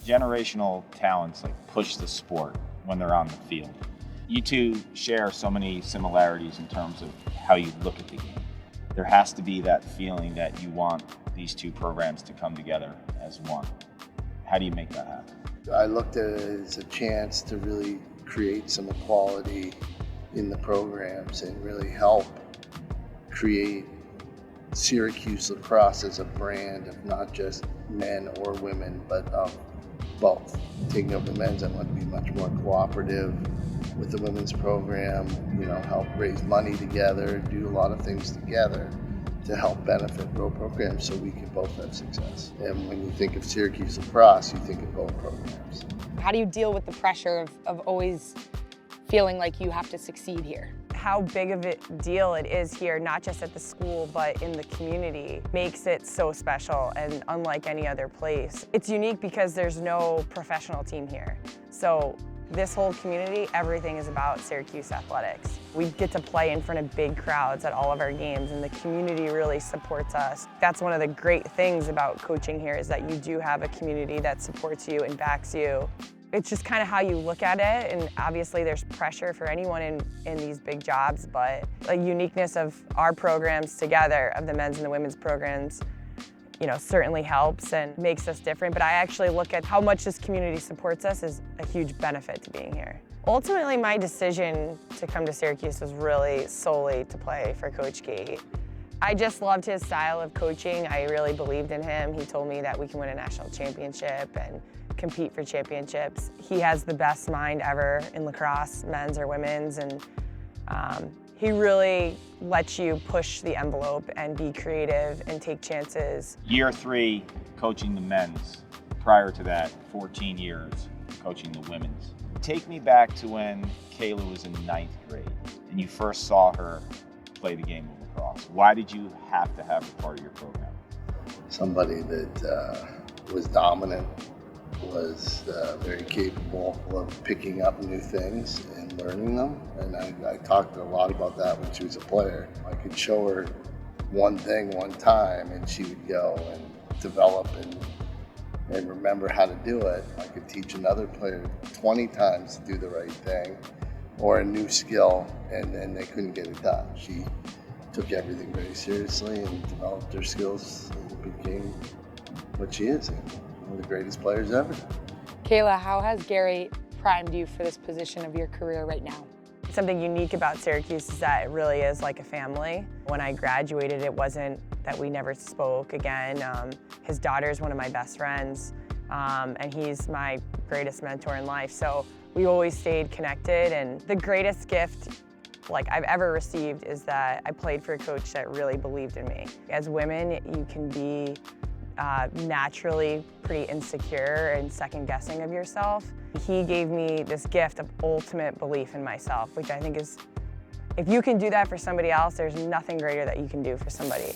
Generational talents like push the sport when they're on the field. You two share so many similarities in terms of how you look at the game. There has to be that feeling that you want these two programs to come together as one. How do you make that happen? I looked at it as a chance to really create some equality in the programs and really help create Syracuse lacrosse as a brand of not just men or women, but of both. Taking over the men's, I want to be much more cooperative with the women's program, help raise money together, do a lot of things together to help benefit both programs so we can both have success. And when you think of Syracuse lacrosse, you think of both programs. How do you deal with the pressure of always feeling like you have to succeed here? How big of a deal it is here, not just at the school, but in the community, makes it so special and unlike any other place. It's unique because there's no professional team here. So this whole community, everything is about Syracuse athletics. We get to play in front of big crowds at all of our games, and the community really supports us. That's one of the great things about coaching here, is that you do have a community that supports you and backs you. It's just kind of how you look at it, and obviously there's pressure for anyone in these big jobs, but the uniqueness of our programs together, of the men's and the women's programs, certainly helps and makes us different. But I actually look at how much this community supports us as a huge benefit to being here. Ultimately, my decision to come to Syracuse was really solely to play for Coach Gait. I just loved his style of coaching. I really believed in him. He told me that we can win a national championship and compete for championships. He has the best mind ever in lacrosse, men's or women's, and he really lets you push the envelope and be creative and take chances. Year 3 coaching the men's. Prior to that, 14 years coaching the women's. Take me back to when Kayla was in 9th grade and you first saw her play the game of lacrosse. Why did you have to have her part of your program? Somebody that was dominant, was very capable of picking up new things and learning them. And I talked a lot about that when she was a player. I could show her one thing one time and she would go and develop and remember how to do it. I could teach another player 20 times to do the right thing or a new skill, and then they couldn't get it done. She took everything very seriously and developed her skills and became what she is. One of the greatest players ever. Kayla, how has Gary primed you for this position of your career right now? Something unique about Syracuse is that it really is like a family. When I graduated, it wasn't that we never spoke again. His daughter is one of my best friends, and he's my greatest mentor in life. So we always stayed connected, and the greatest gift I've ever received is that I played for a coach that really believed in me. As women, you can be naturally pretty insecure and second guessing of yourself. He gave me this gift of ultimate belief in myself, which I think is, if you can do that for somebody else, there's nothing greater that you can do for somebody.